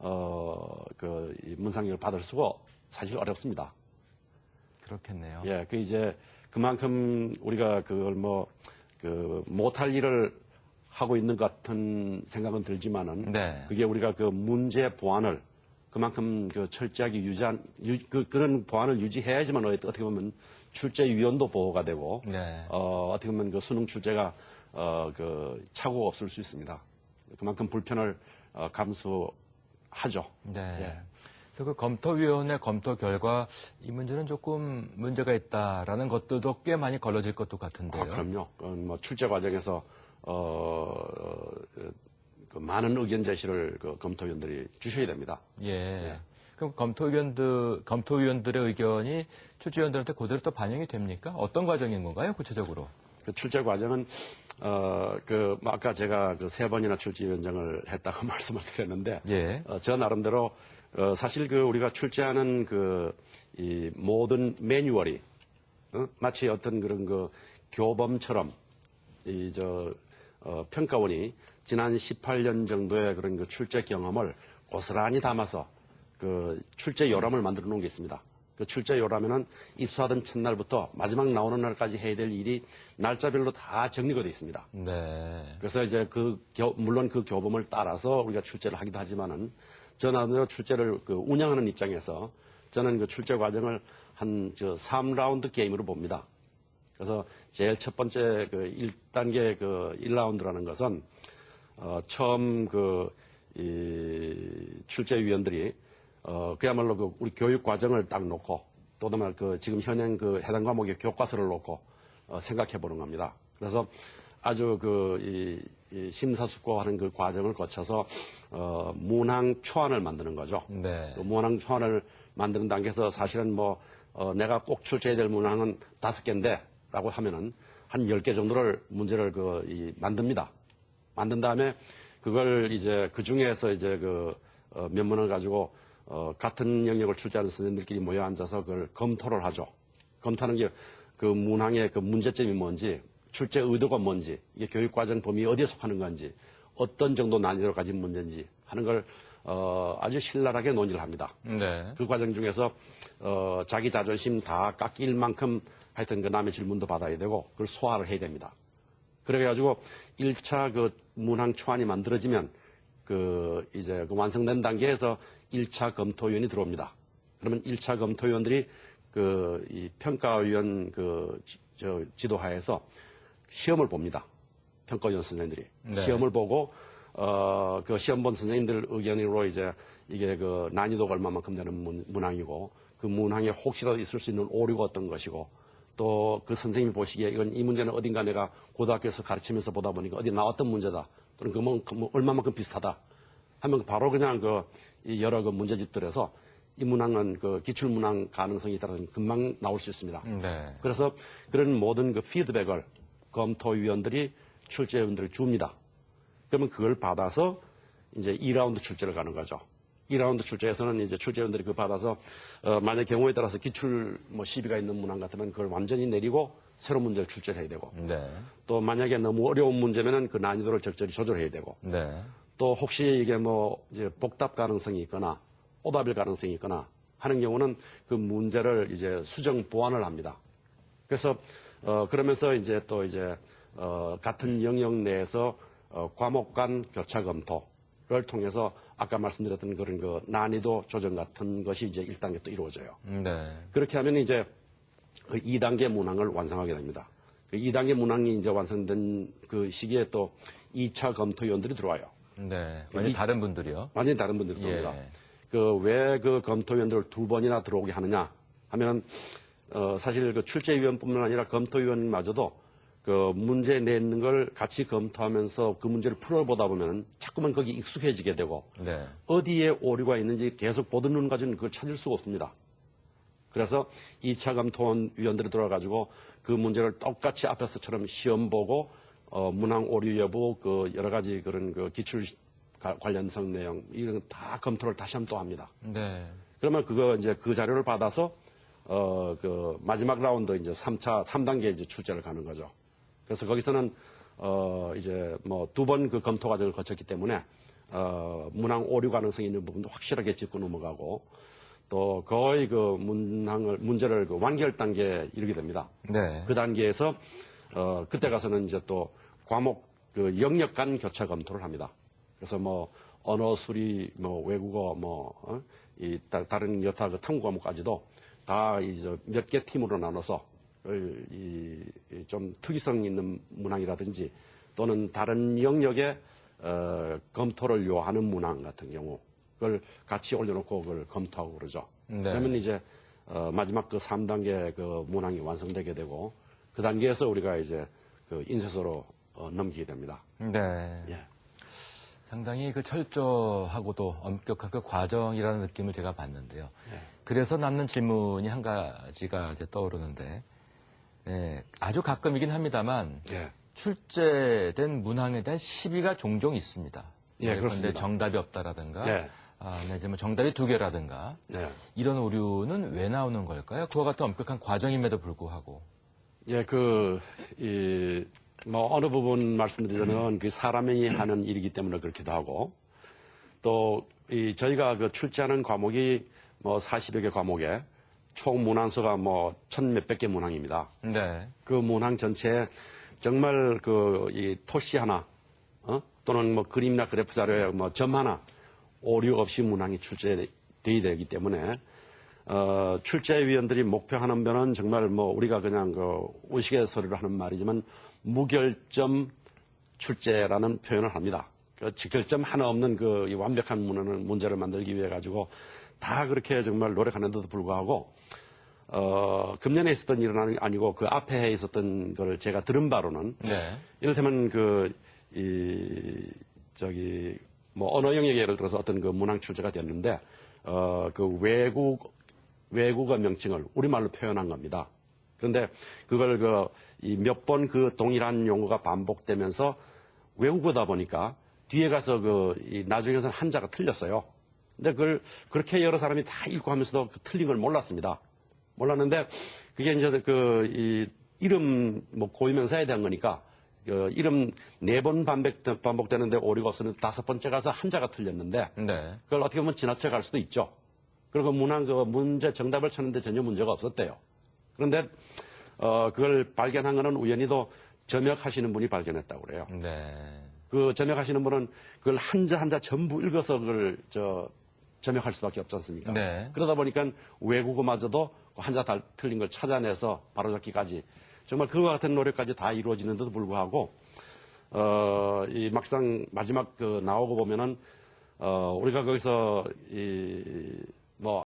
이 문상률을 받을 수가 사실 어렵습니다. 그렇겠네요. 예, 이제 그만큼 우리가 그걸 못할 일을 하고 있는 것 같은 생각은 들지만은 네. 그게 우리가 그 문제 보완을 그만큼 철저하게 그런 보완을 유지해야지만 어떻게 보면 출제위원도 보호가 되고 네. 어떻게 보면 그 수능 출제가 착오가 없을 수 있습니다. 그만큼 불편을 감수하죠. 네. 예. 그래서 그 검토위원회 검토 결과 이 문제는 조금 문제가 있다라는 것들도 꽤 많이 걸러질 것도 같은데요. 그럼요. 출제 과정에서 그 많은 의견 제시를 검토위원들이 주셔야 됩니다. 예. 예. 그럼 검토위원들의 의견이 출제위원들한테 그대로 또 반영이 됩니까? 어떤 과정인 건가요, 구체적으로? 그 출제 과정은 아까 제가 3번이나 출제위원장을 했다고 말씀을 드렸는데, 예. 저 나름대로 사실 우리가 출제하는 이 모든 매뉴얼이 마치 어떤 그런 교범처럼 평가원이 지난 18년 정도의 그런 출제 경험을 고스란히 담아서 출제 요람을 만들어 놓은 게 있습니다. 그 출제 요람에는 입수하던 첫날부터 마지막 나오는 날까지 해야 될 일이 날짜별로 다 정리가 되어 있습니다. 네. 그래서 이제 물론 그 교범을 따라서 우리가 출제를 하기도 하지만은 저 나름대로 출제를 운영하는 입장에서 저는 출제 과정을 한 3라운드 게임으로 봅니다. 그래서 제일 첫 번째 1단계 1라운드라는 것은 처음 이 출제위원들이 그야말로 우리 교육 과정을 딱 놓고 또 지금 현행 해당 과목의 교과서를 놓고 생각해 보는 겁니다. 그래서 아주 이 심사숙고하는 그 과정을 거쳐서 문항 초안을 만드는 거죠. 네. 문항 초안을 만드는 단계에서 사실은 내가 꼭 출제해야 될 문항은 5개인데라고 하면은 한 10개 정도를 문제를 만듭니다. 만든 다음에 그걸 이제 그 중에서 이제 몇 문을 가지고 같은 영역을 출제하는 선생님들끼리 모여 앉아서 그걸 검토를 하죠. 검토하는 게 그 문항의 문제점이 뭔지, 출제 의도가 뭔지, 이게 교육과정 범위 어디에 속하는 건지, 어떤 정도 난이도를 가진 문제인지 하는 걸 아주 신랄하게 논의를 합니다. 네. 그 과정 중에서 자기 자존심 다 깎일 만큼 하여튼 남의 질문도 받아야 되고 그걸 소화를 해야 됩니다. 그래가지고 1차 문항 초안이 만들어지면 이제 완성된 단계에서 1차 검토위원이 들어옵니다. 그러면 1차 검토위원들이 이 평가위원 지도하에서 시험을 봅니다. 평가위원 선생님들이. 네. 시험을 보고, 시험 본 선생님들 의견으로 이제 이게 난이도가 얼마만큼 되는 문항이고, 그 문항에 혹시라도 있을 수 있는 오류가 어떤 것이고, 또 그 선생님이 보시기에 이 문제는 어딘가 내가 고등학교에서 가르치면서 보다 보니까 어디 나왔던 문제다. 또는 얼마만큼 비슷하다. 하면 바로 그냥 여러 문제집들에서 이 문항은 기출문항 가능성이 있다는 금방 나올 수 있습니다. 네. 그래서 그런 모든 피드백을 검토위원들이 출제위원들이 줍니다. 그러면 그걸 받아서 이제 2라운드 출제를 가는 거죠. 2라운드 출제에서는 이제 출제위원들이 받아서 만약 경우에 따라서 기출 시비가 있는 문항 같으면 그걸 완전히 내리고 새로운 문제를 출제를 해야 되고 네. 또 만약에 너무 어려운 문제면은 그 난이도를 적절히 조절해야 되고 네. 또 혹시 이게 이제 복답 가능성이 있거나 오답일 가능성이 있거나 하는 경우는 그 문제를 이제 수정 보완을 합니다. 그래서 그러면서 이제 또 같은 영역 내에서 과목 간 교차 검토를 통해서 아까 말씀드렸던 그런 난이도 조정 같은 것이 이제 1단계 또 이루어져요. 네. 그렇게 하면 이제 2단계 문항을 완성하게 됩니다. 2단계 문항이 이제 완성된 그 시기에 또 2차 검토위원들이 들어와요. 네. 완전히 다른 분들이요? 완전히 다른 분들이 들어옵니다. 예. 왜 검토위원들을 2번이나 들어오게 하느냐 하면 사실 출제위원뿐만 아니라 검토위원마저도 문제 내는 걸 같이 검토하면서 그 문제를 풀어보다 보면 자꾸만 거기 익숙해지게 되고 네. 어디에 오류가 있는지 계속 보던 눈 가지고는 그걸 찾을 수가 없습니다. 그래서 2차 검토위원들이 들어와가지고 그 문제를 똑같이 앞에서처럼 시험 보고 문항 오류 여부 여러 가지 그런 기출 관련성 내용 이런 다 검토를 다시 한번 또 합니다. 네. 그러면 이제 그 자료를 받아서 마지막 라운드 이제 3단계 이제 출제를 가는 거죠. 그래서 거기서는 이제 2번 검토 과정을 거쳤기 때문에 문항 오류 가능성이 있는 부분도 확실하게 짚고 넘어가고 또 거의 그 문제를 그 완결 단계에 이르게 됩니다. 네. 그 단계에서 그때 가서는 이제 또 과목 그 영역 간 교차 검토를 합니다. 그래서 뭐 언어 수리, 뭐 외국어, 이 다른 여타 그 탐구 과목까지도 다 이제 몇 개 팀으로 나눠서 좀 특이성 있는 문항이라든지 또는 다른 영역의 검토를 요하는 문항 같은 경우 그걸 같이 올려놓고 그걸 검토하고 그러죠. 네. 그러면 이제 마지막 그 3단계 그 문항이 완성되게 되고 그 단계에서 우리가 이제 그 인쇄소로 넘기게 됩니다. 네. 예. 상당히 그 철저하고도 엄격한 그 과정이라는 느낌을 제가 받는데요. 그래서 남는 질문이 한 가지가 이제 떠오르는데, 아주 가끔이긴 합니다만, 예. 출제된 문항에 대한 시비가 종종 있습니다. 예, 그렇습니다. 정답이 없다라든가, 예. 내지는 정답이 2개라든가, 네. 이런 오류는 왜 나오는 걸까요? 그와 같은 엄격한 과정임에도 불구하고. 예, 뭐, 어느 부분 말씀드리자면, 그 사람이 하는 일이기 때문에 그렇기도 하고, 또, 저희가 그 출제하는 과목이 뭐 40여 개 과목에 총 문항수가 뭐 1000몇백 개 문항입니다. 네. 그 문항 전체에 정말 이 토시 하나, 또는 뭐 그림이나 그래프 자료에 뭐 점 하나 오류 없이 문항이 출제되어야 되기 때문에, 출제위원들이 목표하는 바는 정말 뭐 우리가 그냥 그 우스갯소리로 하는 말이지만 무결점 출제라는 표현을 합니다. 그 결점 하나 없는 이 완벽한 문제를 만들기 위해 가지고 다 그렇게 정말 노력하는데도 불구하고 금년에 있었던 일은 아니고 그 앞에 있었던 걸 제가 들은 바로는 이를테면 뭐 언어 영역 예를 들어서 어떤 그 문항 출제가 됐는데 그 외국어 명칭을 우리말로 표현한 겁니다. 그런데 그걸 몇 번 그 동일한 용어가 반복되면서 외국어다 보니까 뒤에 가서 나중에서는 한자가 틀렸어요. 근데 그걸 그렇게 여러 사람이 다 읽고 하면서도 그 틀린 걸 몰랐습니다. 몰랐는데 그게 이제 이름 뭐 고유명사에 대한 거니까 이름 4번 반복되는데 오류가 없었는데 5번째 가서 한자가 틀렸는데 그걸 어떻게 보면 지나쳐 갈 수도 있죠. 그리고 문항 문제 정답을 찾는데 전혀 문제가 없었대요. 그런데 그걸 발견한 거는 우연히도 점역하시는 분이 발견했다고 그래요. 그 점역하시는 분은 그걸 한자 한자 전부 읽어서 그걸 점역할 수밖에 없지 않습니까? 그러다 보니까 외국어마저도 한자 틀린 걸 찾아내서 바로잡기까지 정말 그와 같은 노력까지 다 이루어지는데도 불구하고 이 막상 마지막 나오고 보면은 우리가 거기서